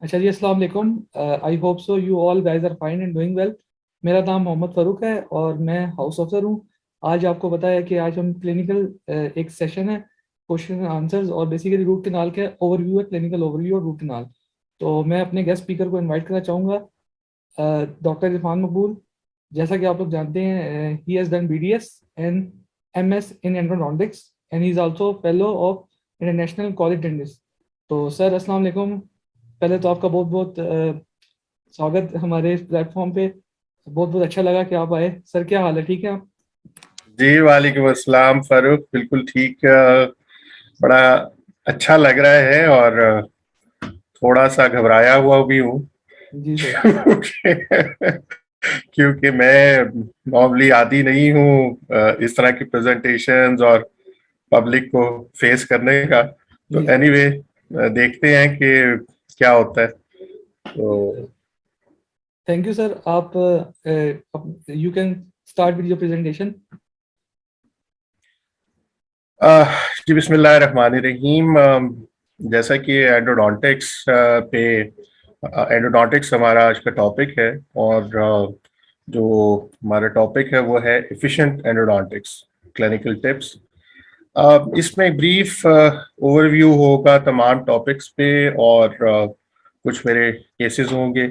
अच्छा जी, अस्सलाम वालेकुम। I hope so you all guys are fine and doing well. मेरा नाम मोहम्मद फ़ारूक है और मैं हाउस ऑफिसर हूँ। आज आपको पता है कि आज हम क्लिनिकल एक सेशन है, क्वेश्चन एंड आंसर्स, और बेसिकली रूट केनाल का ओवरव्यू है, क्लिनिकल ओवरव्यू और रूट केनाल। तो मैं अपने गेस्ट स्पीकर को इनवाइट करना चाहूँगा, डॉक्टर इरफान मकबूल। जैसा कि आप लोग जानते हैं, he has done BDS and MS in endodontics and he is also fellow of international college dentist. तो सर, अस्सलाम वालेकुम। पहले तो आपका बहुत बहुत स्वागत हमारे प्लेटफॉर्म पे। बहुत बहुत अच्छा लगा कि आप आए। सर, क्या हाल है? ठीक है आप? जी वालेकुम अस्सलाम फारूक, बिल्कुल ठीक। बड़ा अच्छा लग रहा है और थोड़ा सा घबराया हुआ भी हूँ। जी सर। क्योंकि मैं नॉर्मली आदी नहीं हूँ इस तरह की प्रेजेंटेशंस और पब्लिक को फेस करने का। तो जी सर। एनीवे, देखते हैं कि क्या होता है। तो थैंक यू सर। आप you can start with your presentation. जी बिस्मिल्लाहिर्रहमानिर्रहीम। जैसा कि एंडोडोंटिक्स पे एंडोडोंटिक्स हमारा आज का टॉपिक है और जो हमारा टॉपिक है वो है एफिशिएंट एंडोडोंटिक्स क्लिनिकल टिप्स। इसमें ब्रीफ ओवरव्यू होगा तमाम टॉपिक्स पे और कुछ मेरे केसेस होंगे।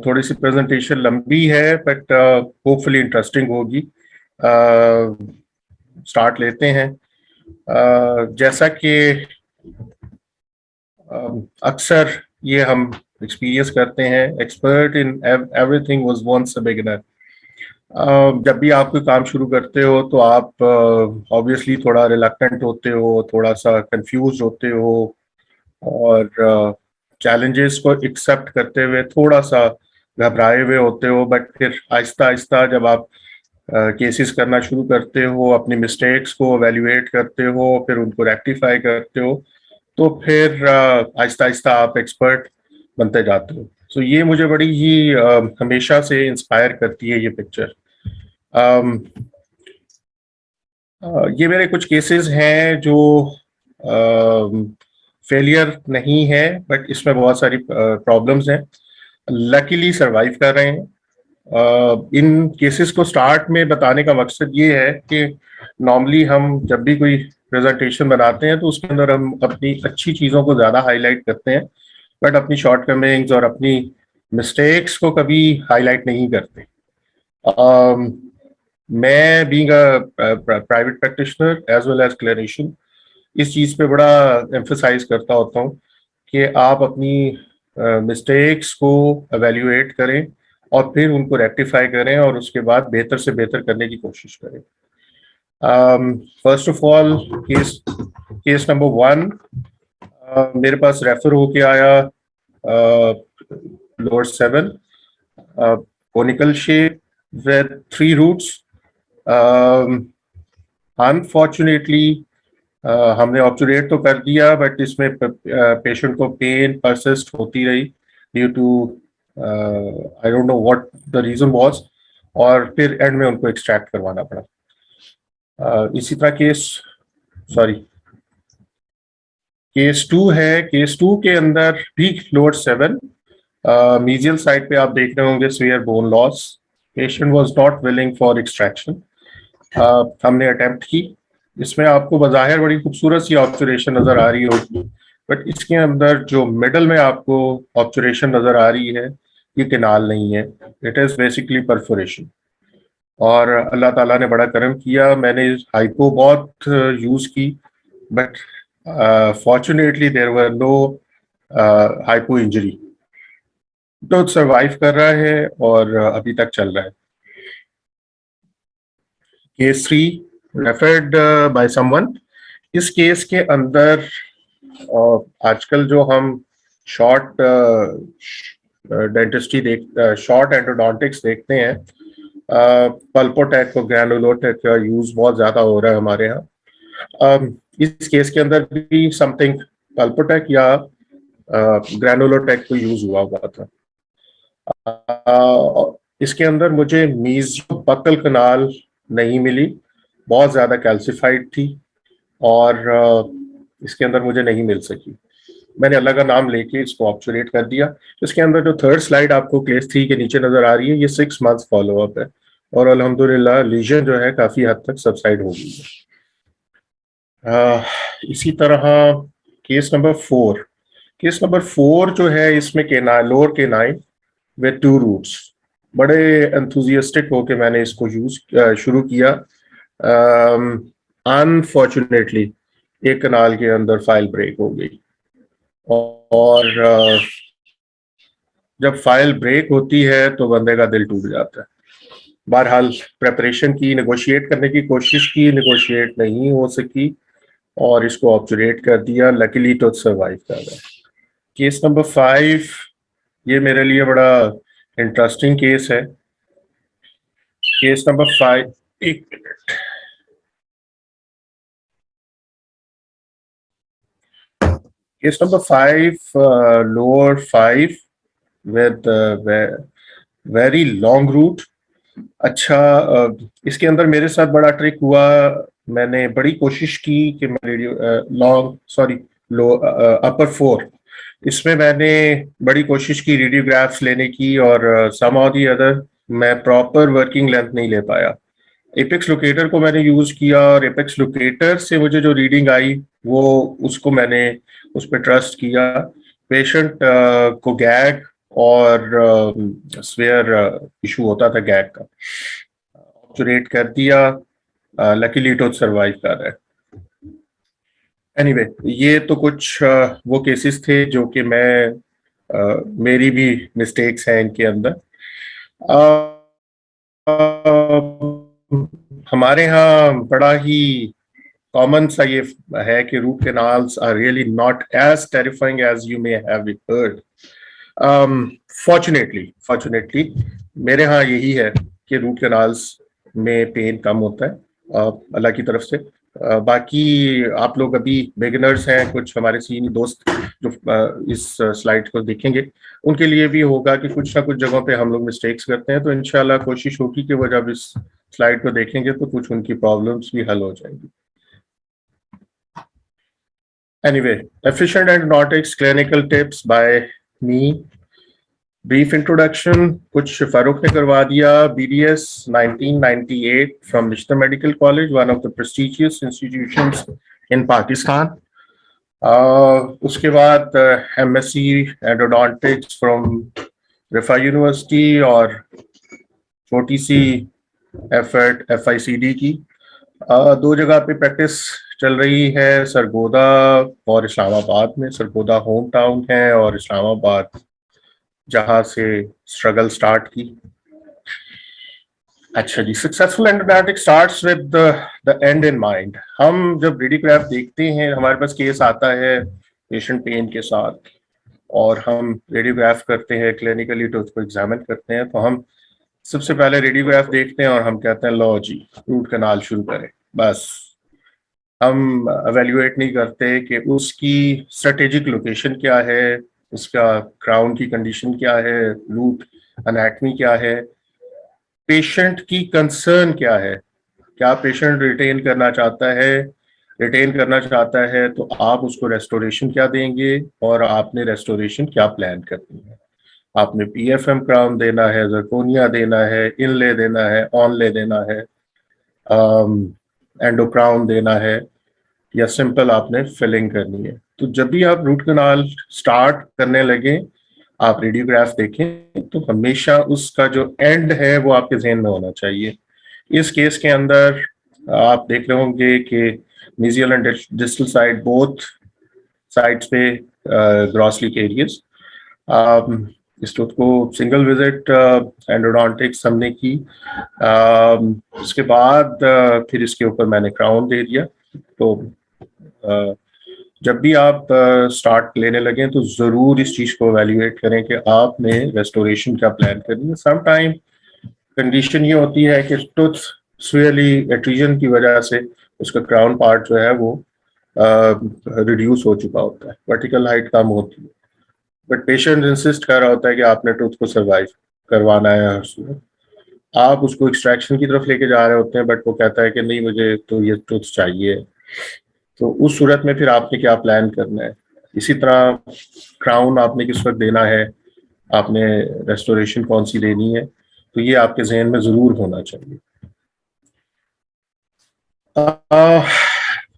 थोड़ी सी प्रेजेंटेशन लंबी है बट होपफुली इंटरेस्टिंग होगी। स्टार्ट लेते हैं। जैसा कि अक्सर ये हम एक्सपीरियंस करते हैं, expert in everything was once a beginner. जब भी आप कोई काम शुरू करते हो तो आप ऑब्वियसली थोड़ा रिलक्टेंट होते हो, थोड़ा सा कंफ्यूज होते हो और चैलेंजेस को एक्सेप्ट करते हुए थोड़ा सा घबराए हुए होते हो। बट फिर आहिस्ता आहिस्ता जब आप केसेस करना शुरू करते हो, अपनी मिस्टेक्स को एवेल्युएट करते हो, फिर उनको रेक्टिफाई करते हो, तो फिर आहिस्ता आहिस्ता आप एक्सपर्ट बनते जाते हो। सो ये मुझे बड़ी ही हमेशा से इंस्पायर करती है ये पिक्चर। ये मेरे कुछ केसेस हैं जो फेलियर नहीं है, बट इसमें बहुत सारी प्रॉब्लम्स हैं। लकीली सरवाइव कर रहे हैं। इन केसेस को स्टार्ट में बताने का मकसद ये है कि नॉर्मली हम जब भी कोई प्रेजेंटेशन बनाते हैं तो उसके अंदर हम अपनी अच्छी चीज़ों को ज़्यादा हाईलाइट करते हैं, बट अपनी शॉर्टकमिंग्स और अपनी मिस्टेक्स को कभी हाईलाइट नहीं करते। मैं being a private practitioner as well as clinician इस चीज़ पे बड़ा एम्फसाइज करता होता हूँ कि आप अपनी मिस्टेक्स को एवेल्युएट करें और फिर उनको रेक्टिफाई करें और उसके बाद बेहतर से बेहतर करने की कोशिश करें। First of all, case case number 1 मेरे पास रेफर होके आया। Lower 7 conical shape with 3 roots. Unfortunately हमने ऑब्चुरेट तो कर दिया बट इसमें पेशेंट को पेन परसिस्ट होती रही due to I don't know what the reason was, और फिर एंड में उनको एक्सट्रैक्ट करवाना पड़ा। इसी तरह सॉरी केस 2 है। केस 2 के अंदर भी लोअर 7 मीजियल साइड पे आप देख रहे होंगे severe bone loss. Patient was not willing for extraction. हमने अटेम्प्ट की। इसमें आपको बज़ाहिर बड़ी खूबसूरत सी ऑब्चुरेशन नजर आ रही होगी, बट इसके अंदर जो मिडल में आपको ऑब्चुरेशन नजर आ रही है ये केनाल नहीं है, इट इज बेसिकली परफोरेशन। और अल्लाह ताला ने बड़ा करम किया, मैंने हाइपो बहुत यूज की, but fortunately there were no hypo injury. तो सरवाइव कर रहा है और अभी तक चल रहा है। Case 3 referred by someone. इस केस के अंदर आजकल जो हम शॉर्ट डेंटिस्ट्री शॉर्ट एंडोडोंटिक्स देखते हैं, पल्पोटेक और ग्रैनुलोटेक का यूज बहुत ज्यादा हो रहा है हमारे यहाँ। इस केस के अंदर भी समथिंग पल्पोटेक या ग्रैनुलोटेक को यूज हुआ था। इसके अंदर मुझे मीजियो बकल कनाल नहीं मिली, बहुत ज्यादा कैल्सिफाइड थी और इसके अंदर मुझे नहीं मिल सकी। मैंने अल्लाह का नाम लेके इसको ऑब्चुरेट कर दिया। इसके अंदर जो थर्ड स्लाइड आपको केस 3 के नीचे नजर आ रही है, ये 6 मंथ्स फॉलोअप है और अल्हम्दुलिल्लाह लीजन जो है काफी हद तक सबसाइड हो गई है। इसी तरह केस नंबर 4, केस नंबर 4 जो है इसमें canine, lower canine with 2 roots, बड़े एंथुजियास्टिक होके मैंने इसको शुरू किया। अनफॉर्चुनेटली एक कनाल के अंदर फाइल ब्रेक हो गई और जब फाइल ब्रेक होती है तो बंदे का दिल टूट जाता है। बहरहाल प्रेपरेशन की, नेगोशिएट करने की कोशिश की, नेगोशिएट नहीं हो सकी और इसको ऑब्चुरेट कर दिया। लकीली तो सर्वाइव कर रहा है। केस नंबर 5, ये मेरे लिए बड़ा इंटरेस्टिंग केस है। केस नंबर 5, एक minute, case number 5, lower 5 with very long route. अच्छा, इसके अंदर मेरे साथ बड़ा ट्रिक हुआ। मैंने बड़ी कोशिश की कि मैं अपर 4, इसमें मैंने बड़ी कोशिश की रेडियोग्राफ्स लेने की और समहाउ दी अदर मैं प्रॉपर वर्किंग लेंथ नहीं ले पाया। एपेक्स लोकेटर को मैंने यूज किया और एपेक्स लोकेटर से मुझे जो रीडिंग आई वो उसको मैंने उस पर ट्रस्ट किया। पेशेंट को गैग और स्वेयर इशू होता था गैग का, ऑब्चुरेट कर दिया। लकीली तो सर्वाइव कर रहा है। एनीवे, ये तो कुछ वो केसेस थे जो कि मेरी भी मिस्टेक्स हैं इनके अंदर। हमारे यहाँ बड़ा ही कॉमन सा ये है कि root canals are really not as terrifying as you may have heard. Fortunately मेरे यहाँ यही है कि रूट कैनाल्स में पेन कम होता है अल्लाह की तरफ से। बाकी आप लोग अभी बिगिनर्स हैं, कुछ हमारे सीनियर दोस्त जो इस स्लाइड को देखेंगे उनके लिए भी होगा कि कुछ ना कुछ जगहों पे हम लोग मिस्टेक्स करते हैं, तो इंशाल्लाह कोशिश होगी कि वो जब इस स्लाइड को देखेंगे तो कुछ उनकी प्रॉब्लम्स भी हल हो जाएंगी। Anyway, efficient endodontics clinical tips by me. Brief introduction, कुछ फारूक ने करवा दिया। BDS 1998 from National Medical College, one of the prestigious institutions in Pakistan. उसके बाद MSc endodontics from Rifa University और छोटी सी एफर्ट FICD की। 2 जगह पे प्रैक्टिस चल रही है, सरगोदा और इस्लामाबाद में। सरगोदा होम टाउन है और इस्लामाबाद जहां से स्ट्रगल स्टार्ट की। अच्छा जी, successful endodontic starts with the end in mind. हम जब रेडियोग्राफ देखते हैं, हमारे पास केस आता है पेशेंट पेन के साथ और हम रेडियोग्राफ करते हैं, क्लिनिकली तो उसको एग्जामिन करते हैं, तो हम सबसे पहले रेडियोग्राफ देखते हैं और हम कहते हैं लो जी रूट कैनाल शुरू करें। बस हम एवेल्युएट नहीं करते कि उसकी स्ट्रेटेजिक लोकेशन क्या है, उसका क्राउन की कंडीशन क्या है, रूट एनाटमी क्या है, पेशेंट की कंसर्न क्या है, क्या पेशेंट रिटेन करना चाहता है। रिटेन करना चाहता है तो आप उसको रेस्टोरेशन क्या देंगे और आपने रेस्टोरेशन क्या प्लान करनी है। आपने PFM क्राउन देना है, जर्कोनिया देना है, इनले देना है, ऑनले देना है, एंडो क्राउन देना है, या सिंपल आपने फिलिंग करनी है। तो जब भी आप रूट कैनाल स्टार्ट करने लगे, आप रेडियोग्राफ देखें तो हमेशा उसका जो एंड है वो आपके जहन में होना चाहिए। इस केस के अंदर आप देख रहे होंगे कि mesial and distal side, both sides पे ग्रॉसली एरियस। इस टूथ को सिंगल विजिट एंडोडोंटिक्स हमने की। उसके बाद फिर इसके ऊपर मैंने क्राउन दे दिया। तो जब भी आप स्टार्ट लेने लगे तो जरूर इस चीज को एवेल्युएट करें कि आपने रेस्टोरेशन क्या प्लान करनी है। सम टाइम कंडीशन ये होती है कि टूथ स्वेयरली एट्रीजन की वजह से उसका क्राउन पार्ट जो है वो रिड्यूस हो चुका होता है, वर्टिकल हाइट कम होती है, बट पेशेंट इंसिस्ट कर रहा होता है कि आपने टूथ को सर्वाइव करवाना है हर सूरत। आप उसको एक्सट्रैक्शन की तरफ लेके जा रहे होते हैं, बट वो कहता है कि नहीं मुझे तो ये टूथ चाहिए। तो उस सूरत में फिर आपने क्या प्लान करना है। इसी तरह क्राउन आपने किस वक्त देना है, आपने रेस्टोरेशन कौन सी लेनी है, तो ये आपके जहन में जरूर होना चाहिए.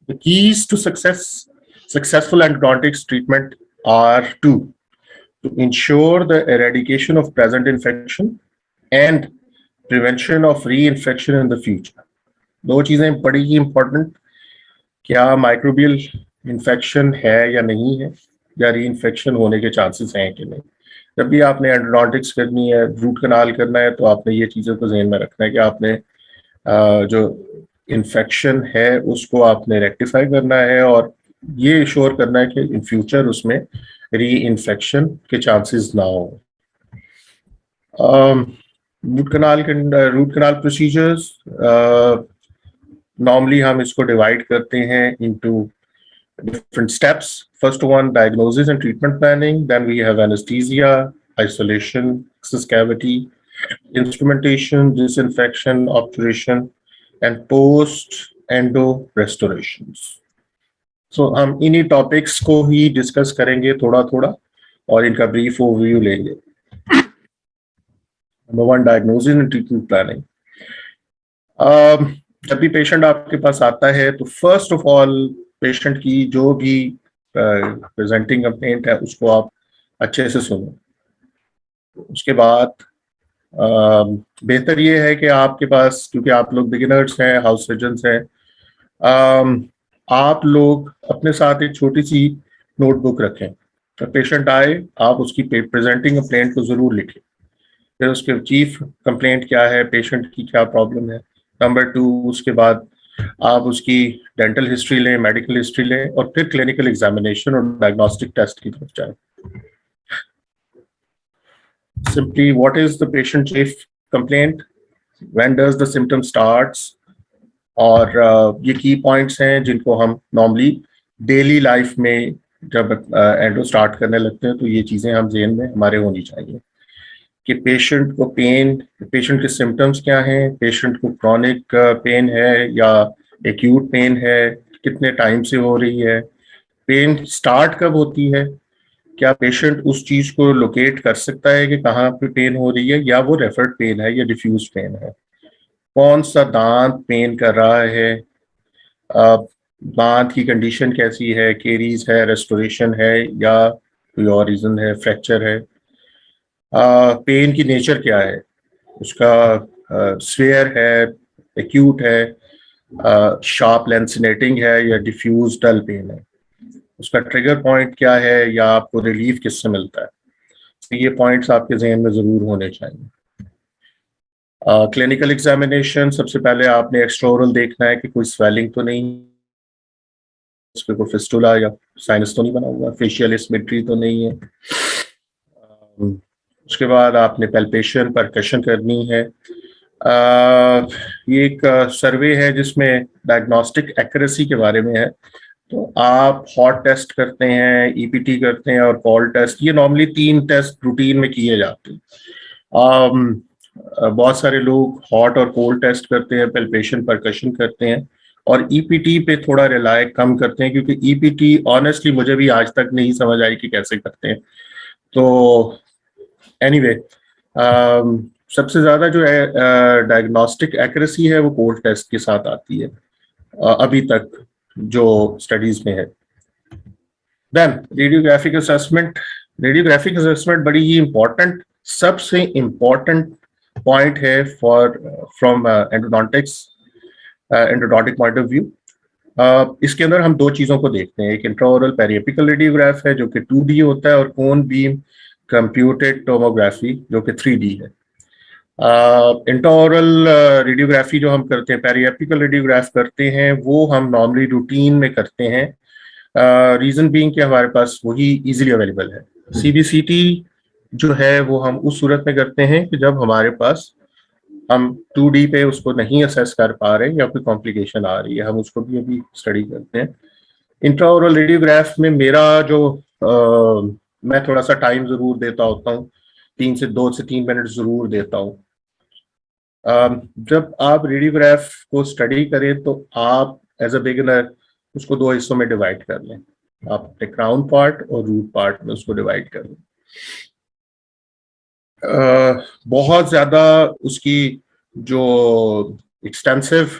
The keys to successful endodontics treatment are to ensure the eradication of present infection and prevention of reinfection in the future. दो चीजें बड़ी ही इंपॉर्टेंट, क्या माइक्रोबियल इन्फेक्शन है या नहीं है, या री इन्फेक्शन होने के चांसेस हैं कि नहीं. जब भी आपने एंडोडोंटिक्स करनी है, रूट कनाल करना है, तो आपने ये चीज़ों को जहन में रखना है कि आपने जो इन्फेक्शन है उसको आपने रेक्टिफाई करना है और ये श्योर करना है कि इन फ्यूचर उसमें री इन्फेक्शन के चांसेस ना हो. रूट कनाल प्रोसीजर्स नॉर्मली हम इसको डिवाइड करते हैं into different steps. First one, diagnosis and treatment planning. Then we have anesthesia, isolation, access cavity, instrumentation, disinfection, obturation, and post-endo restorations. So हम इन्हीं टॉपिक्स को ही डिस्कस करेंगे थोड़ा थोड़ा और इनका ब्रीफ ओवरव्यू लेंगे. Number 1, diagnosis and treatment planning. जब भी पेशेंट आपके पास आता है तो फर्स्ट ऑफ ऑल पेशेंट की जो भी प्रेजेंटिंग कंप्लेंट है उसको आप अच्छे से सुनो. उसके बाद बेहतर ये है कि आपके पास, क्योंकि आप लोग बिगिनर्स हैं, हाउस सर्जन्स हैं, आप लोग अपने साथ एक छोटी सी नोटबुक रखें. जब पेशेंट आए आप उसकी प्रेजेंटिंग कंप्लेंट को ज़रूर लिखें. फिर उसके चीफ कंप्लेंट क्या है, पेशेंट की क्या प्रॉब्लम है. नंबर 2, उसके बाद आप उसकी डेंटल हिस्ट्री लें, मेडिकल हिस्ट्री लें और फिर क्लिनिकल एग्जामिनेशन और डायग्नोस्टिक टेस्ट की तरफ जाएं. Simply, what is the patient chief complaint, when does the symptom starts, और ये की पॉइंट्स हैं जिनको हम नॉर्मली डेली लाइफ में जब एंडो स्टार्ट करने लगते हैं तो ये चीज़ें हम जेहन में हमारे होनी चाहिए कि पेशेंट को पेशेंट के सिम्टम्स क्या हैं, पेशेंट को क्रॉनिक पेन है या एक्यूट पेन है, कितने टाइम से हो रही है, पेन स्टार्ट कब होती है, क्या पेशेंट उस चीज को लोकेट कर सकता है कि कहाँ पे पेन हो रही है, या वो रेफर्ड पेन है या डिफ्यूज पेन है, कौन सा दांत पेन कर रहा है, दांत की कंडीशन कैसी है, केरीज है, रेस्टोरेशन है या कोई और रीजन है, फ्रैक्चर है, पेन की नेचर क्या है, उसका स्वेयर है, एक्यूट है, शार्प लेंसिनेटिंग है या डिफ्यूज डल पेन है, उसका ट्रिगर पॉइंट क्या है या आपको रिलीफ किससे मिलता है. तो ये पॉइंट्स आपके जहन में जरूर होने चाहिए. क्लिनिकल एग्जामिनेशन, सबसे पहले आपने एक्स्ट्राओरल देखना है कि कोई स्वेलिंग तो नहीं, उसके कोई फिस्टुला या साइनस तो नहीं बना हुआ, फेशियल एसिमेट्री तो नहीं है. उसके बाद आपने पैल्पेशन, परकशन करनी है. ये एक सर्वे है जिसमें डायग्नोस्टिक एक्यूरेसी के बारे में है. तो आप हॉट टेस्ट करते हैं, ईपीटी करते हैं और कॉल टेस्ट. ये नॉर्मली 3 टेस्ट रूटीन में किए जाते हैं. बहुत सारे लोग हॉट और कोल्ड टेस्ट करते हैं, पैल्पेशन, परकशन करते हैं और ईपीटी पे थोड़ा रिलाय कम करते हैं, क्योंकि ईपीटी ऑनेस्टली मुझे भी आज तक नहीं समझ आई कि कैसे करते हैं. तो एनीवे, सबसे ज़्यादा जो है डायग्नोस्टिक एक्यूरेसी है वो कोल्ड टेस्ट के साथ आती है अभी तक जो स्टडीज में है. Then radiographic assessment. Radiographic assessment बड़ी ही इंपॉर्टेंट, सबसे इंपॉर्टेंट पॉइंट है from endodontic point of view. इसके अंदर हम 2 चीज़ों को देखते हैं. एक इंट्राओरल पेरिएपिकल रेडियोग्राफ है जो कि 2D होता है, और कोन बीम कंप्यूटेड टोमोग्राफी जो कि 3D है. इंट्राओरल रेडियोग्राफी जो हम करते हैं, पेरिएपिकल रेडियोग्राफ करते हैं, वो हम नॉर्मली रूटीन में करते हैं. रीजन बीइंग कि हमारे पास वही इजीली अवेलेबल है. सीबीसीटी जो है वो हम उस सूरत में करते हैं कि जब हमारे पास हम 2D पे उसको नहीं असेस कर पा रहे या कोई कॉम्प्लिकेशन आ रही है, हम उसको भी अभी स्टडी करते हैं. इंट्राओरल रेडियोग्राफ में मेरा जो मैं थोड़ा सा टाइम जरूर देता होता हूँ, 2 से 3 मिनट जरूर देता हूँ. जब आप रेडियोग्राफ को स्टडी करें तो आप एज अ बिगिनर उसको 2 हिस्सों में डिवाइड कर लें. आप अपने क्राउन पार्ट और रूट पार्ट में उसको डिवाइड कर लें। बहुत ज्यादा उसकी जो एक्सटेंसिव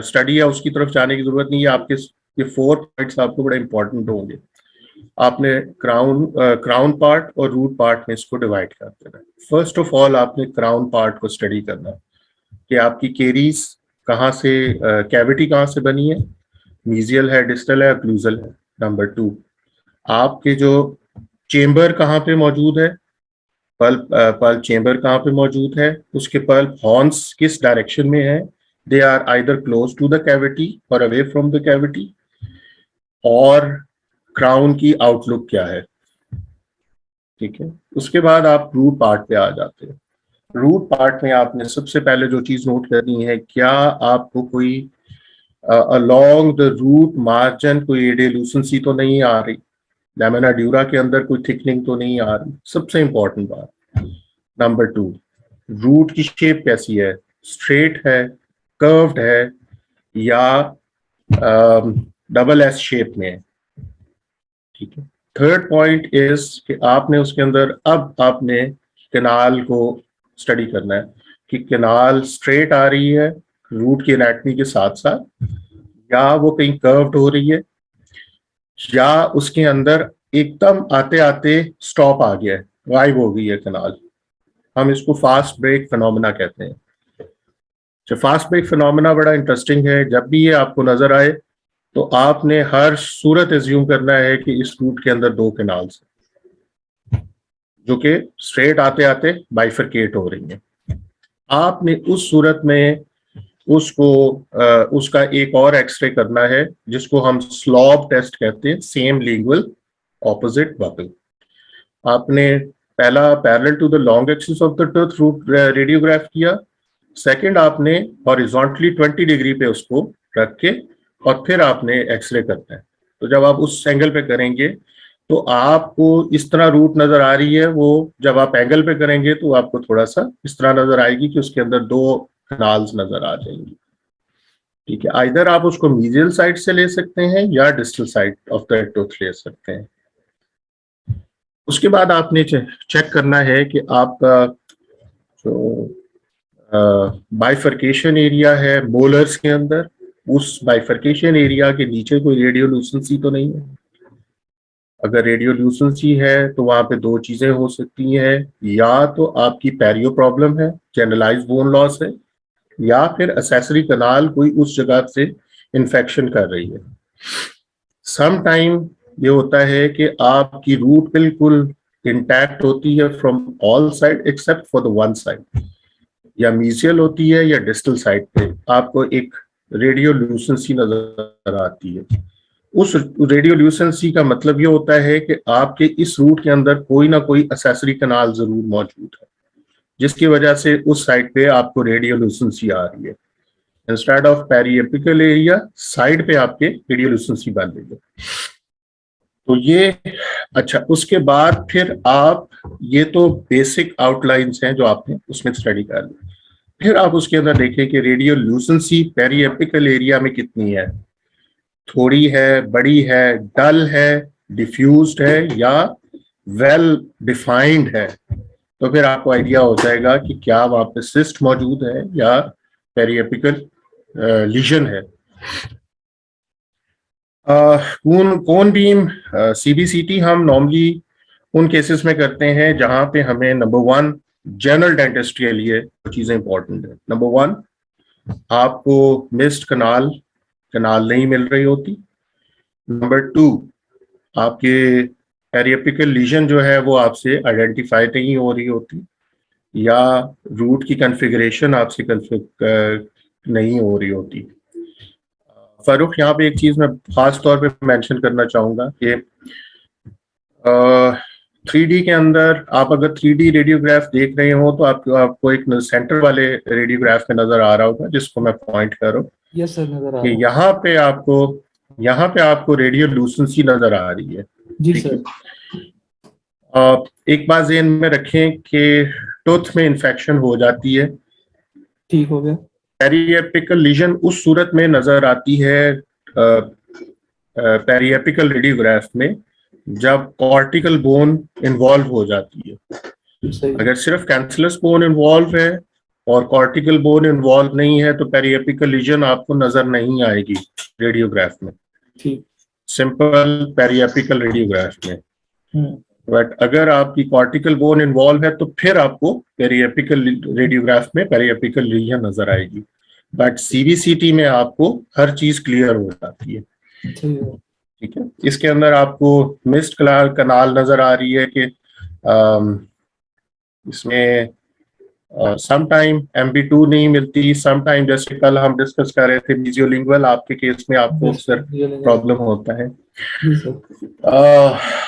स्टडी है उसकी तरफ जाने की जरूरत नहीं है। आपके ये 4 पॉइंट्स आपको बड़े इंपॉर्टेंट होंगे। आपने क्राउन पार्ट और रूट पार्ट में इसको डिवाइड कर देना है। फर्स्ट ऑफ ऑल आपने क्राउन पार्ट को स्टडी करना है कि आपकी केरीज कहाँ से, कैविटी कहाँ से बनी है, मीजियल है, डिस्टल है, ओक्लूजल है। नंबर 2, आपके जो चेम्बर कहाँ पे मौजूद है, पल्प चेम्बर कहाँ पे मौजूद है, उसके पल्प हॉर्न्स किस डायरेक्शन में है, they are either close to the cavity और अवे फ्रॉम द कैविटी, और क्राउन की आउटलुक क्या है। ठीक है, उसके बाद आप रूट पार्ट पे आ जाते हैं। रूट पार्ट में आपने सबसे पहले जो चीज नोट करनी है, क्या आपको कोई अलोंग द रूट मार्जिन कोई एडिलूसेंसी तो नहीं आ रही, लैमिना ड्यूरा के अंदर कोई थिकनिंग तो नहीं आ रही, सबसे इंपॉर्टेंट बात। नंबर 2, रूट की शेप कैसी है, स्ट्रेट है, कर्व्ड है, या डबल एस शेप में है। ठीक है, थर्ड पॉइंट इज कि आपने उसके अंदर अब आपने कैनाल को स्टडी करना है कि कैनाल स्ट्रेट आ रही है रूट की एनाटमी के साथ साथ, या वो कहीं कर्व्ड हो रही है, या उसके अंदर एकदम आते आते स्टॉप आ गया है, गायब हो गई है कैनाल। हम इसको फास्ट ब्रेक फिनोमेना कहते हैं। जो फास्ट ब्रेक फिनोमेना बड़ा इंटरेस्टिंग है। जब भी ये आपको नजर आए तो आपने हर सूरत एज्यूम करना है कि इस रूट के अंदर 2 कैनाल्स जो कि स्ट्रेट आते आते बाइफरकेट हो रही हैं। आपने उस सूरत में उसको उसका एक और एक्सरे करना है जिसको हम स्लॉब टेस्ट कहते हैं, सेम लिंगुअल ऑपोजिट बकल। आपने पहला parallel to the long axis of the tooth root radiograph किया, सेकंड आपने हॉरिजॉन्टली 20 डिग्री पे उसको रख के और फिर आपने एक्सरे करना है। तो जब आप उस एंगल पे करेंगे तो आपको इस तरह रूट नजर आ रही है, वो जब आप एंगल पे करेंगे तो आपको थोड़ा सा इस तरह नजर आएगी कि उसके अंदर 2 कैनाल्स नजर आ जाएंगी। ठीक है, आइदर आप उसको मीडियल साइड से ले सकते हैं या distal side of the tooth ले सकते हैं। उसके बाद आपने चेक करना है कि आपका जो बाइफर्केशन एरिया है मोलर्स के अंदर, उस बाइफर्केशन एरिया के नीचे कोई रेडियोल्यूसेंसी तो नहीं है। अगर रेडियोल्यूसेंसी है तो वहां पे 2 चीजें हो सकती हैं, या तो आपकी पेरियो प्रॉब्लम है, जनरलाइज बोन लॉस है, या फिर एसेसरी कनाल कोई उस जगह से इन्फेक्शन कर रही है। सम टाइम ये होता है कि आपकी रूट बिल्कुल इंटैक्ट होती है from all side except for the one side, या मीजियल होती है या डिस्टल साइड पे आपको एक रेडियोल्यूसेंसी नजर आती है। उस रेडियोल्यूसेंसी का मतलब ये होता है कि आपके इस रूट के अंदर कोई ना कोई एसेसरी कनाल जरूर मौजूद है जिसकी वजह से उस साइड पे आपको रेडियोल्यूसेंसी आ रही है। इंस्टेड ऑफ पेरिएपिकल एरिया साइड पे आपके रेडियोल्यूसेंसी बन रही है। तो ये अच्छा, उसके बाद फिर आप, ये तो बेसिक आउटलाइंस हैं जो आपने उसमें स्टडी कर ली। फिर आप उसके अंदर देखें कि रेडियोल्यूसेंसी पेरिएपिकल एरिया में कितनी है, थोड़ी है, बड़ी है, डल है, डिफ्यूज्ड है, या वेल डिफाइंड है। तो फिर आपको आइडिया हो जाएगा कि क्या वहां पे सिस्ट मौजूद है या पेरिएपिकल लीजन है। कोन बीम सीबीसीटी हम नॉर्मली उन केसेस में करते हैं जहां पे हमें नंबर 1 जनरल डेंटिस्ट्री के लिए चीजें इंपॉर्टेंट है। नंबर 1, आपको मिस्ड कनाल नहीं मिल रही होती। नंबर 2, आपके पेरिएपिकल लीजन जो है वो आपसे आइडेंटिफाई नहीं हो रही होती, या रूट की कॉन्फ़िगरेशन आपसे नहीं हो रही होती। फारूक, यहाँ पे एक चीज मैं खास तौर पे मेंशन करना चाहूंगा कि 3D के अंदर आप अगर 3D रेडियोग्राफ देख रहे हो तो आपको एक सेंटर वाले रेडियोग्राफ में नजर आ रहा होगा जिसको मैं पॉइंट कर रहा हूँ। यस सर, नजर आ कि रहा है। यहाँ पे आपको रेडियोल्यूसेंसी नजर आ रही है। जी ठीक है, सर। एक बात ध्यान में रखें कि टूथ में इन्फेक्शन हो जाती है। ठीक हो गया। पेरिएपिकल लीजन उस सूरत में नजर आती है पेरिएपिकल रेडियोग्राफ में जब कॉर्टिकल बोन इन्वॉल्व हो जाती है। सही। अगर सिर्फ कैंसलस बोन इन्वॉल्व है और कॉर्टिकल बोन इन्वॉल्व नहीं है तो पेरिएपिकल लीजन आपको नजर नहीं आएगी रेडियोग्राफ में, ठीक। सिंपल पेरिएपिकल रेडियोग्राफ में। बट अगर आपकी कॉर्टिकल बोन इन्वॉल्व है तो फिर आपको पेरिएपिकल रेडियोग्राफ में पेरिएपिकल लीजन नजर आएगी। बट सीबीसीटी में आपको हर चीज क्लियर हो जाती है। ठीक है, इसके अंदर आपको मिस्ड कनाल नजर आ रही है कि इसमें समटाइम MB2 नहीं मिलती, समटाइम जैसे कल हम डिस्कस कर रहे थे मिजियोलिंगुअल, आपके केस में आपको अक्सर प्रॉब्लम होता है।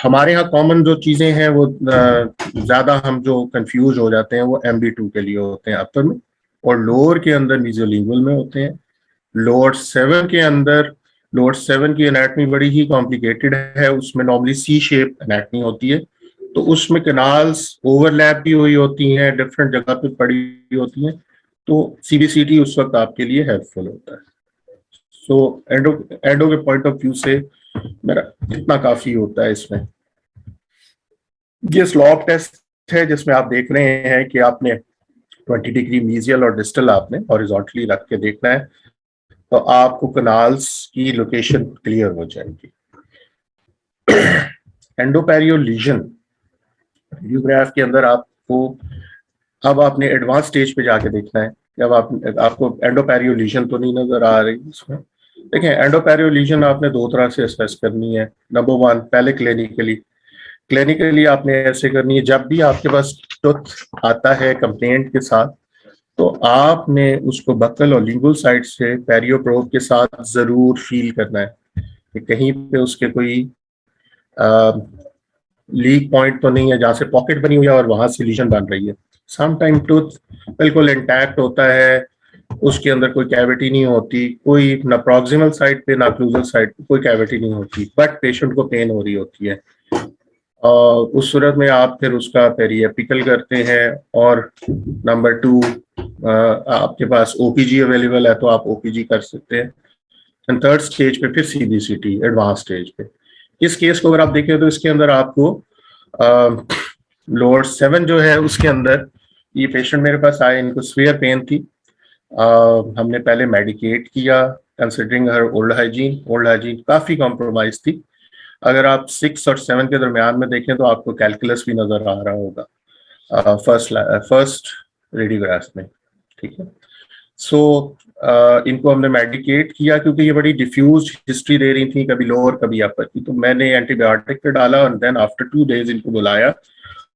हमारे यहाँ कॉमन जो चीजें हैं वो ज्यादा हम जो कंफ्यूज हो जाते हैं वो MB2 के लिए होते हैं अपर में, और लोअर के अंदर मिजियोलिंगुअल में होते हैं। लोअर 7 के अंदर, लोअर 7 की एनाटमी बड़ी ही कॉम्प्लिकेटेड है, उसमें नॉर्मली सी शेप एनाटमी होती है, तो उसमें कैनाल्स ओवरलैप भी हुई होती हैं, डिफरेंट जगह पे पड़ी होती हैं, तो सीबीसीटी उस वक्त आपके लिए हेल्पफुल होता है। सो एंडो के पॉइंट ऑफ व्यू से मेरा इतना काफी होता है इसमें। ये स्लॉप टेस्ट है जिसमें आप देख रहे हैं कि आपने 20 डिग्री मीजियल और डिस्टल आपने हॉरिजॉन्टली रख के देखना है, तो आपको कनाल्स की लोकेशन क्लियर हो जाएगी। एंडोपेरियो लीजन रेडियोग्राफ के अंदर आपको, अब आपने एडवांस स्टेज पे जाके देखना है। जब आपको एंडोपेरियो लीजन तो नहीं नजर आ रही इसमें, देखें एंडोपेरियो लीजन आपने दो तरह से असेस करनी है। नंबर 1, पहले क्लिनिकली आपने ऐसे करनी है, जब भी आपके पास टूथ आता है कंप्लेंट के साथ तो आपने उसको बक्कल और लिंगुअल साइड से पेरियो प्रोब के साथ जरूर फील करना है कि कहीं पे उसके कोई लीक पॉइंट तो नहीं है जहां से पॉकेट बनी हुई है और वहां से लीजन बन रही है। समटाइम टूथ बिल्कुल इंटैक्ट होता है, उसके अंदर कोई कैविटी नहीं होती, कोई ना प्रॉक्सिमल साइड पे ना क्लूजल साइड पे कोई कैविटी नहीं होती, बट पेशेंट को पेन हो रही होती है। उस सूरत में आप फिर उसका पेरिएपिकल करते हैं, और नंबर 2 आपके पास ओपीजी अवेलेबल है तो आप ओपीजी कर सकते हैं। एंड थर्ड स्टेज पे फिर सीबीसीटी एडवांस स्टेज पे। इस केस को अगर आप देखें तो इसके अंदर आपको लोअर 7 जो है उसके अंदर ये पेशेंट मेरे पास आए, इनको सीवियर पेन थी। हमने पहले मेडिकेट किया कंसिडरिंग हर ओल्ड हाइजीन काफी कॉम्प्रोमाइज थी। अगर आप 6 और 7 के दरमियान में देखें तो आपको कैलकुलस भी नजर आ रहा होगा फर्स्ट रेडियोग्राफ में। ठीक है, सो इनको हमने मेडिकेट किया क्योंकि ये बड़ी डिफ्यूज हिस्ट्री दे रही थी, कभी लोअर कभी अपर की, तो मैंने एंटीबायोटिक पे डाला और देन आफ्टर 2 डेज इनको बुलाया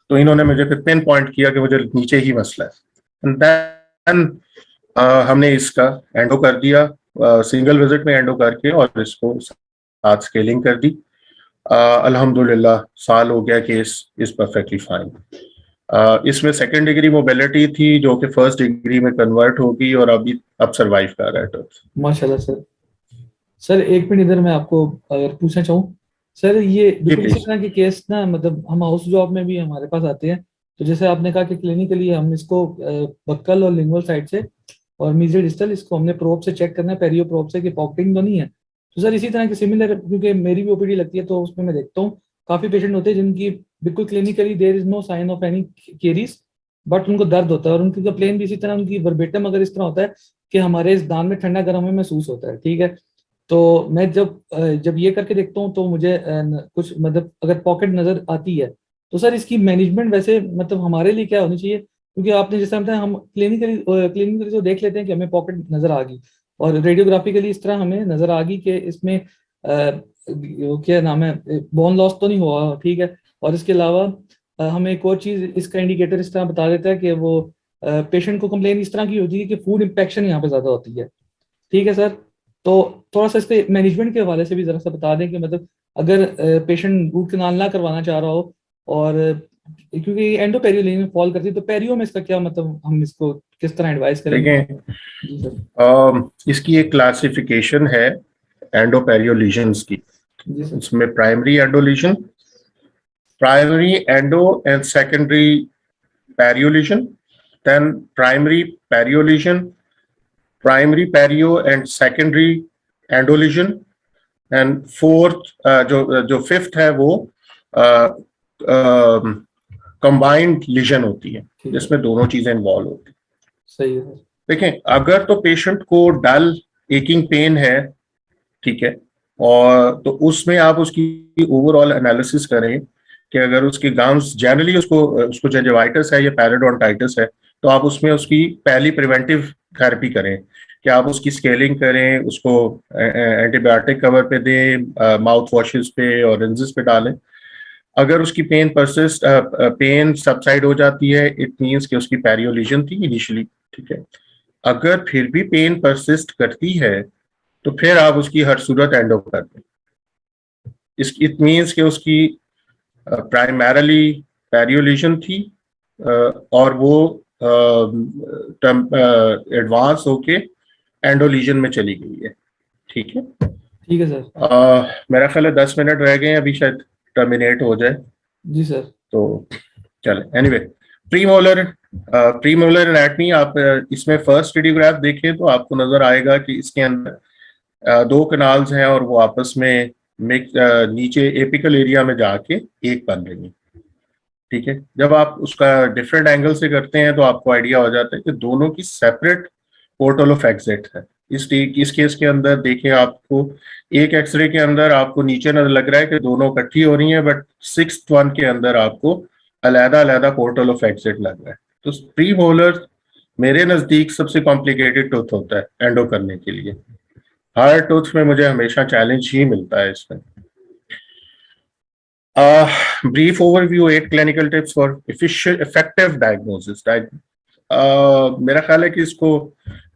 तो इन्होंने मुझे फिर पिन पॉइंट किया कि मुझे नीचे ही मसला है। एंड देन हमने इसका एंडो कर दिया, सिंगल विजिट में एंडो करके, और इसको साथ स्केलिंग कर दी। अल्हम्दुलिल्लाह साल हो गया, केस इज परफेक्टली फाइन। इसमें सेकंड डिग्री मोबिलिटी थी जो कि फर्स्ट डिग्री में कन्वर्ट होगी और अभी अब सर्वाइव कर रहा है। माशाल्लाह सर एक मिनट इधर मैं आपको अगर पूछना चाहूँ सर, ये बिल्कुल इसी तरह के केस ना, मतलब हम हाउस जॉब में भी हमारे पास आते हैं, तो जैसे आपने कहा कि क्लिनिकली हम इसको बक्कल और लिंगुअल साइड से और मीजियल डिस्टल इसको हमने प्रोब से चेक करना है, पेरियो प्रोब से कि पॉकेटिंग तो नहीं है। तो सर इसी तरह के सिमिलर, क्योंकि मेरी भी ओपीडी लगती है तो उसमें मैं देखता हूँ काफी पेशेंट होते हैं जिनकी बिल्कुल clinically there is no sign of any caries, but उनको दर्द होता है, और उनकी प्लेन भी इसी तरह, उनकी वर्बेटम अगर इस तरह होता है कि हमारे इस दान में ठंडा गर्म में महसूस होता है। ठीक है, तो मैं जब ये करके देखता हूँ तो मुझे कुछ मतलब अगर पॉकेट नजर आती है तो सर इसकी मैनेजमेंट वैसे मतलब हमारे लिए क्या होनी चाहिए, क्योंकि आपने जैसा बताया हम क्लिनिकली तो देख लेते हैं कि हमें पॉकेट नजर आ गई, और रेडियोग्राफिकली इस तरह हमें नजर आ गई कि इसमें क्या नाम है, बोन लॉस तो नहीं हुआ। ठीक है, और इसके अलावा हमें एक और चीज इसका इंडिकेटर इस तरह बता देता है कि वो पेशेंट को कंप्लेन इस तरह की होती है कि फूड इंफेक्शन यहाँ पे ज्यादा होती है। ठीक है सर, तो थोड़ा सा इसके मैनेजमेंट के हवाले से भी जरा सा बता दें कि मतलब अगर पेशेंट रूट कैनाल ना करवाना चाह रहा हो, और क्योंकि एंडोपेरियो लेन में फॉल करती है, तो पेरियो में इसका क्या मतलब, हम इसको किस तरह एडवाइस करेंगे? इसकी एक क्लासिफिकेशन है एंडोपेरियो लीजन्स की। इसमें primary endo lesion, primary endo and secondary perio lesion, then primary perio lesion, primary perio and secondary endo lesion, and fourth जो फिफ्थ है वो कंबाइंड लीजन होती है, ठीक है, जिसमें दोनों चीजें इन्वॉल्व होती हैं। सही है सर। देखें, अगर तो पेशेंट को डल एकिंग पेन है, ठीक है, और तो उसमें आप उसकी ओवरऑल एनालिसिस करें कि अगर उसके गम्स जनरली उसको जिंजिवाइटिस है या पेरिडोंटाइटिस है, तो आप उसमें उसकी पहली प्रिवेंटिव थेरेपी करें कि आप उसकी स्केलिंग करें, उसको एंटीबायोटिक कवर पे दें, माउथ वॉशेस पे और रिंजेस पे डालें। अगर उसकी पेन सबसाइड हो जाती है, इट मींस कि उसकी पेरियो लीजन थी इनिशियली, ठीक है। अगर फिर भी पेन परसिस्ट करती है तो फिर आप उसकी हर सूरत एंडो कर दें। इट मींस कि उसकी प्राइमरली पेरियोलिजन थी, और वो एडवांस होके एंडोलीजन में चली गई है, ठीक है। ठीक है सर। मेरा ख्याल है 10 मिनट रह गए हैं, अभी शायद टर्मिनेट हो जाए। जी सर। तो चले, एनीवे, प्रीमोलर प्रीमोलर एनाटमी, आप इसमें फर्स्ट रेडियोग्राफ देखें तो आपको नजर आएगा कि इसके अंदर दो कनाल्स हैं और वो आपस में नीचे एपिकल एरिया में जाके एक बन रही है, ठीक है। जब आप उसका डिफरेंट एंगल से करते हैं तो आपको आइडिया हो जाता है कि दोनों की सेपरेट पोर्टल ऑफ एग्जिट है। इस केस के अंदर देखें, आपको एक एक्सरे के अंदर आपको नीचे नजर लग रहा है कि दोनों इकट्ठी हो रही हैं, बट सिक्स्थ वन के अंदर आपको अलग अलग पोर्टल ऑफ एग्जिट लग रहा है। तो प्री मोलर मेरे नजदीक सबसे कॉम्प्लिकेटेड टूथ होता है एंडो करने के लिए। हर टूथ में मुझे हमेशा चैलेंज ही मिलता है इसमें। Brief overview 8 clinical tips for effective diagnosis. मेरा ख्याल है कि इसको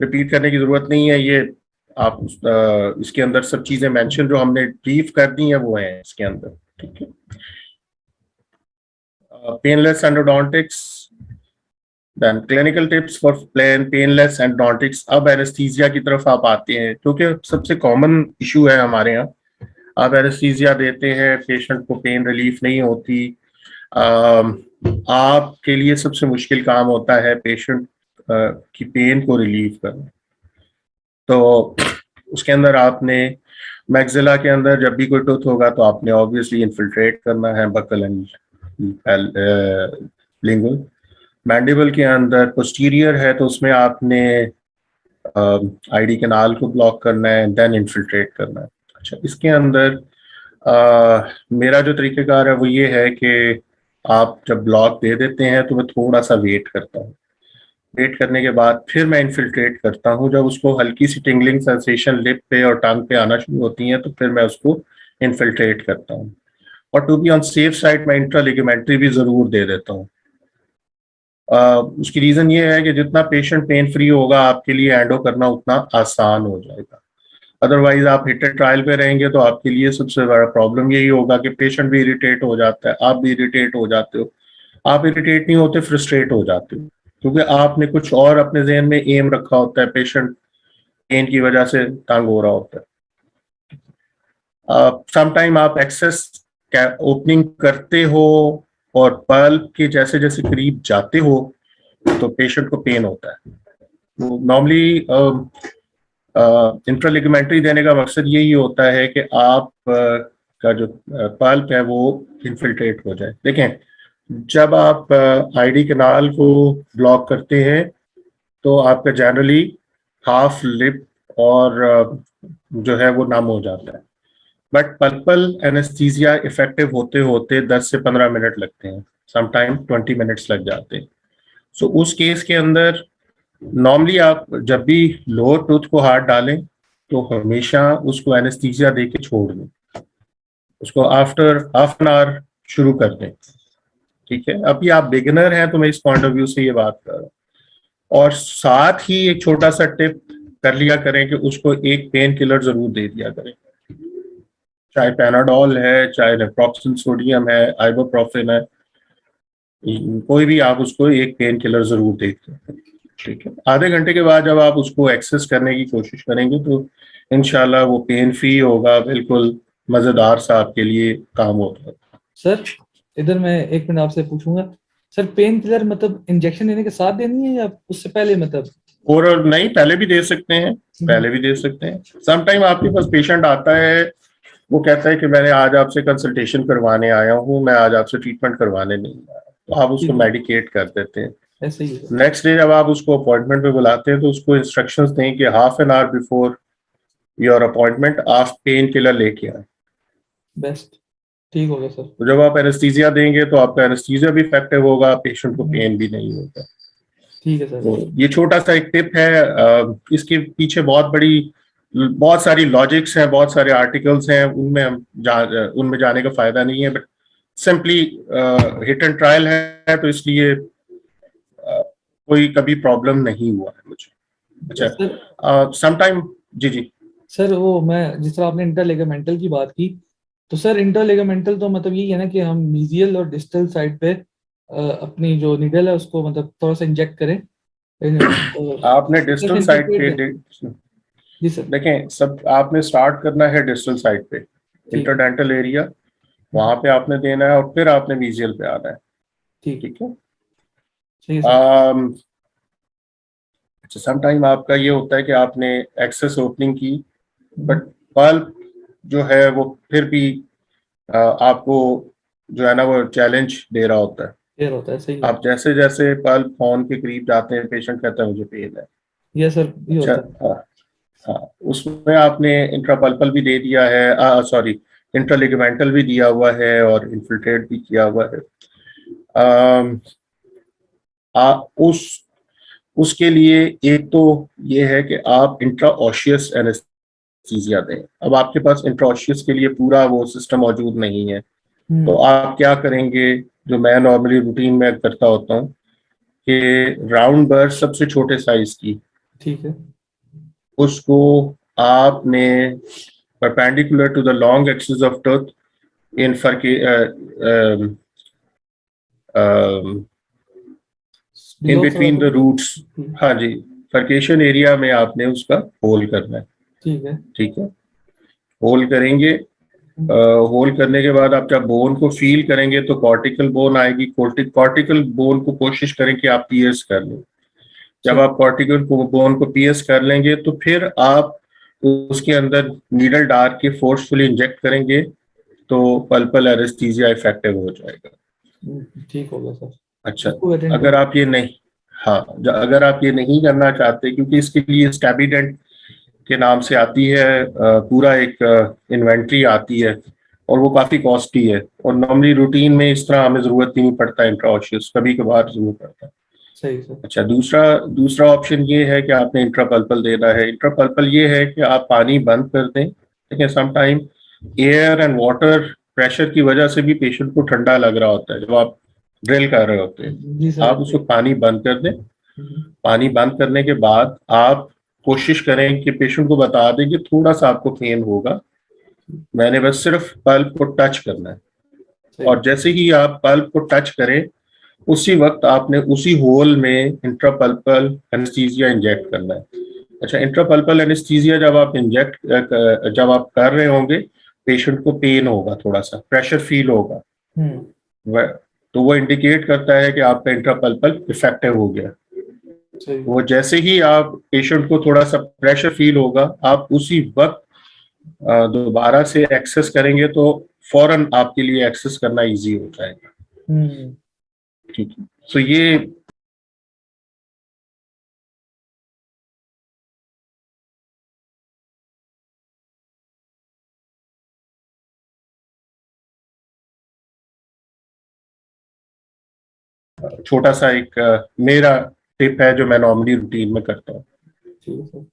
रिपीट करने की जरूरत नहीं है, ये आप इसके अंदर सब चीजें मेंशन जो हमने ब्रीफ कर दी है वो है इसके अंदर, ठीक है। Painless endodontics, then clinical tips for painless endodontics. अब एनेस्थीसिया की तरफ आप आते हैं, क्योंकि सबसे कॉमन इशू है हमारे यहाँ। आप एनेस्थीसिया देते हैं, पेशेंट को पेन रिलीफ नहीं होती, आपके लिए सबसे मुश्किल काम होता है पेशेंट की पेन को रिलीव करना। तो उसके अंदर आपने मैक्सिला के अंदर जब भी कोई टूथ होगा तो आपने ऑब्वियसली इन्फिल्ट्रेट करना है बकल एंड लिंगुअल। मैंडिबल के अंदर पोस्टीरियर है तो उसमें आपने आईडी कैनाल को ब्लॉक करना है, देन इन्फिल्ट्रेट करना है। अच्छा, इसके अंदर मेरा जो तरीक़ेकार है वो ये है कि आप जब ब्लॉक दे देते हैं तो मैं थोड़ा सा वेट करता हूँ। वेट करने के बाद फिर मैं इन्फिल्ट्रेट करता हूँ। जब उसको हल्की सी टिंगलिंग सेंसेशन लिप पे और टंग पे आना शुरू होती है तो फिर मैं उसको इन्फिल्ट्रेट करता हूँ। और to be on safe side मैं इंट्रालिगामेंट्री भी ज़रूर दे देता हूँ। उसकी रीज़न ये है कि जितना पेशेंट पेन फ्री होगा आपके लिए एंडो करना उतना आसान हो जाएगा। अदरवाइज आप हिट एंड ट्रायल पे रहेंगे तो आपके लिए सबसे बड़ा प्रॉब्लम यही होगा कि पेशेंट भी इरिटेट हो जाता है, आप भी इरिटेट हो जाते हो। आप इरिटेट नहीं होते, फ्रस्ट्रेट हो जाते हो, क्योंकि आपने कुछ और अपने जहन में एम रखा होता है, पेशेंट पेन की वजह से तंग हो रहा होता है। समटाइम आप एक्सेस ओपनिंग करते हो और पल्प के जैसे जैसे करीब जाते हो तो पेशेंट को पेन होता है। नॉर्मली इंट्रालिगामेंट्री देने का मकसद यही होता है कि आप का जो पल्प है वो इन्फिल्ट्रेट हो जाए। देखें, जब आप आईडी कैनाल को ब्लॉक करते हैं तो आपका जनरली हाफ लिप और जो है वो नम हो जाता है, बट पल्पल एनेस्थीसिया इफेक्टिव होते होते 10 से 15 मिनट लगते हैं, समटाइम 20 मिनट्स लग जाते हैं। सो उस केस के अंदर नॉर्मली आप जब भी लोअर टूथ को हाथ डालें तो हमेशा उसको एनेस्थीसिया दे के छोड़ दें, उसको आफ्टर हाफ एन आवर शुरू कर दें, ठीक है। अभी आप बिगिनर हैं तो मैं इस पॉइंट ऑफ व्यू से ये बात कर रहा हूँ। और साथ ही एक छोटा सा टिप कर लिया करें कि उसको एक पेन किलर जरूर दे दिया करें, चाहे पैनाडोल है, चाहे नेप्रोक्सिन सोडियम है, आइबुप्रोफेन है, कोई भी आप उसको एक पेन किलर जरूर देते हैं, ठीक है। आधे घंटे के बाद जब आप उसको एक्सेस करने की कोशिश करेंगे तो इंशाल्लाह वो पेन फ्री होगा, बिल्कुल मजेदार सा आपके लिए काम होगा। सर इधर मैं एक मिनट आपसे पूछूंगा, सर पेन किलर मतलब इंजेक्शन लेने के साथ देनी है या उससे पहले? मतलब और नहीं, पहले भी दे सकते हैं, पहले भी दे सकते हैं। समटाइम आपके पास पेशेंट आता है वो कहता है कि मैंने आज आपसे कंसल्टेशन करवाने आया हूँ, मैं आज आपसे ट्रीटमेंट करवाने नहीं आया, तो आप उसको मेडिकेट कर देते हैं। ऐसे ही है। नेक्स्ट डे जब आप उसको अपॉइंटमेंट पे बुलाते हैं तो उसको इंस्ट्रक्शंस दें कि half an hour before your appointment आप पेन किलर लेके आए। बेस्ट, ठीक हो गया सर। तो जब आप एनेस्थीसिया देंगे तो आपका एनेस्थीसिया भी इफेक्टिव होगा, पेशेंट को पेन भी नहीं होगा। ठीक है सर। तो ये छोटा सा एक टिप है, इसके पीछे बहुत सारी लॉजिक्स हैं, बहुत सारे आर्टिकल्स हैं, उनमें जाने का फायदा नहीं है, but simply hit and trial है, तो इसलिए कोई कभी प्रॉब्लम नहीं हुआ है मुझे। अच्छा, समटाइम जी जी सर, वो मैं जिस तरह आपने इंटरलिगामेंटल की बात की, तो सर इंटरलिगामेंटल तो मतलब यही है ना कि हम मीजियल और डिस्टल साइड पे अपनी जो निडल है उसको मतलब थोड़ा सा इंजेक्ट करें। आपने डिस्टल साइड पे जी सर। देखें, सब आपने स्टार्ट करना है डिस्टल साइड पे, ठीक है। इंटरडेंटल एरिया, वहां पे आपने देना है और फिर आपने मीजियल पे आना है। ठीक ठीक है। है सर। अच्छा, सम टाइम आपका ये होता है कि आपने एक्सेस ओपनिंग की, हम्म, बट पल्प जो है वो फिर भी आपको जो है ना वो चैलेंज दे रहा होता है। क्लियर होता है, सही है। आप जैसे जैसे पल्प फोन के करीब जाते हैं, पेशेंट कहता है मुझे पेन है। ये सर ये अच्छा, होता है। हाँ, हाँ, उसमें आपने इंट्रापल्पल भी दे दिया है, सॉरी, इंट्रालिगामेंटल भी दिया हुआ है और इन्फिल्ट्रेट भी किया हुआ है। अम, आ, उसके लिए एक तो ये है कि आप इंट्राओशियस एनेस्थीसिया दें। अब आपके पास इंट्राओशियस के लिए पूरा वो सिस्टम मौजूद नहीं है, तो आप क्या करेंगे, जो मैं नॉर्मली रूटीन में करता होता हूँ कि राउंड बर्ड सबसे छोटे साइज की, ठीक है। उसको आपने perpendicular to the long axis of टर्थ in in below between the throat. Roots, हाँ जी, फर्केशन एरिया में आपने उसका होल करना है। ठीक है। ठीक है, होल करेंगे। होल करने के बाद आप जब बोन को फील करेंगे तो कॉर्टिकल बोन आएगी, कॉर्टिकल बोन को कोशिश करें कि आप पियर्स कर लें। जब ठीक। आप कॉर्टिकल बोन को पियर्स कर लेंगे तो फिर आप उसके अंदर नीडल डाल के फोर्सफुली इंजेक्ट करेंगे, तो पल्पल एनेस्थीसिया इफेक्टिव हो जाएगा। ठीक हो गया सर। अच्छा, इसको अटेंड अगर करूँ। आप ये नहीं, हाँ, अगर आप ये नहीं करना चाहते, क्योंकि इसके लिए स्टैबिडेंट के नाम से आती है, पूरा एक इन्वेंट्री आती है और वो काफी कॉस्टली है, और नॉर्मली रूटीन में इस तरह हमें जरूरत ही नहीं पड़ता, इंट्राऑशियस कभी कभार जरूरत पड़ता है। सही सर। अच्छा, दूसरा दूसरा ऑप्शन ये है कि आपने इंट्रापल्पल देना है। इंट्रापल्पल ये है कि आप पानी बंद कर दें। ठीक है, some time air and water pressure की वजह से भी पेशेंट को ठंडा लग रहा होता है जब आप ड्रिल कर रहे होते हैं। जी सर। आप उसको पानी बंद कर दें। हम्म, पानी बंद करने के बाद आप कोशिश करें कि पेशेंट को बता दें कि थोड़ा सा आपको पेन होगा, मैंने बस सिर्फ पल्प को टच करना है। सही। और जैसे ही आप पल्प को टच करें, उसी वक्त आपने उसी होल में इंट्रापल्पल एनेस्थीसिया इंजेक्ट करना है। अच्छा, इंट्रापल्पल एनेस्थीसिया जब आप कर रहे होंगे, पेशेंट को पेन होगा, थोड़ा सा प्रेशर फील होगा, हम्म। तो वो इंडिकेट करता है कि आपका इंट्रापल्पल इफेक्टिव हो गया। सही। वो जैसे ही आप पेशेंट को थोड़ा सा प्रेशर फील होगा, आप उसी वक्त दोबारा से एक्सेस करेंगे तो फौरन आपके लिए एक्सेस करना इजी हो जाएगा। हम्म। ठीक है, तो ये छोटा सा एक मेरा टिप है जो मैं नॉर्मली रूटीन में करता हूँ। ठीक है सर।